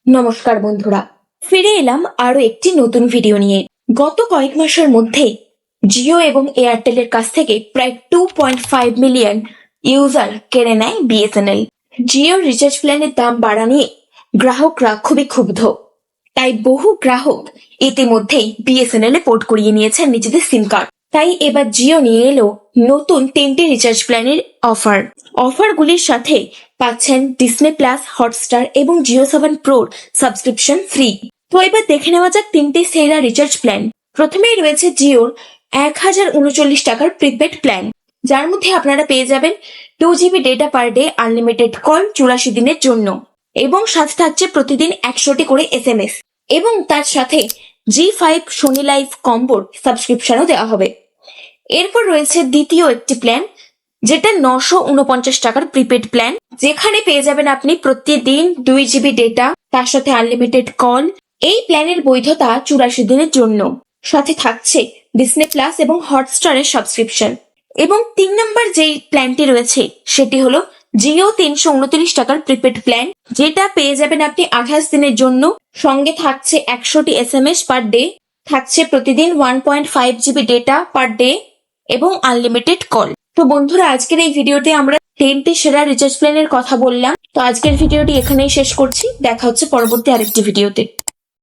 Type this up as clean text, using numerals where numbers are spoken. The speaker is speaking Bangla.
নমস্কার বন্ধুরা, ফিরে এলাম আরো একটি নতুন ভিডিও নিয়ে। গত কয়েক মাসের মধ্যে জিও এবং এয়ারটেলের কাছ থেকে প্রায় 2.5 মিলিয়ন ইউজার কেড়ে নেয় বিএসএনএল। জিওর রিচার্জ প্ল্যানের দাম বাড়া নিয়ে গ্রাহকরা খুবই ক্ষুব্ধ, তাই বহু গ্রাহক ইতিমধ্যেই বিএসএনএল এ পোর্ট করিয়ে নিয়েছেন নিজেদের সিম কার্ড। তাই এবার জিও নিয়ে এলো নতুন 3টি রিচার্জ প্ল্যানের অফারগুলির সাথে পাচ্ছেন ডিসনে প্লাস, হটস্টার এবং জিও 7 প্রোর সাবস্ক্রিপশন ফ্রি। তো এবার দেখে নেওয়া যাক 3টি সেরা রিচার্জ প্ল্যান। প্রথমেই রয়েছে জিওর 1039 টাকার প্রিপেড প্ল্যান, যার মধ্যে আপনারা পেয়ে যাবেন 2 GB data per day, unlimited call 84 দিনের জন্য, এবং সাথে থাকছে প্রতিদিন 100টি করে SMS, এবং তার সাথে G5 সোনি লাইভ কম্বোর সাবস্ক্রিপশনও দেওয়া হবে। এরপর রয়েছে দ্বিতীয় একটি প্ল্যান, যেটা 949 টাকার প্রিপেড প্ল্যান, যেখানে পেয়ে যাবেন আপনি প্রতিদিন 2 GB ডেটা, তার সাথে আনলিমিটেড কল। এই প্ল্যানের বৈধতা 84 দিনের জন্য, সাথে থাকছে ডিসনে প্লাস এবং হটস্টারের সাবস্ক্রিপশন। এবং 3 নম্বর যেই প্ল্যানটি রয়েছে সেটি হলো জিও 329 টাকার প্রিপেড প্ল্যান, যেটা পেয়ে যাবেন আপনি 28 দিনের জন্য, সঙ্গে থাকছে 100টি SMS পার ডে, থাকছে প্রতিদিন 1.5 GB ডেটা পার ডে এবং আনলিমিটেড কল। তো বন্ধুরা, আজকের এই ভিডিওতে আমরা 10টি সেরা রিচার্জ প্ল্যানের কথা বললাম। তো আজকের ভিডিওটি এখানেই শেষ করছি, দেখা হচ্ছে পরবর্তী আরেকটি ভিডিওতে।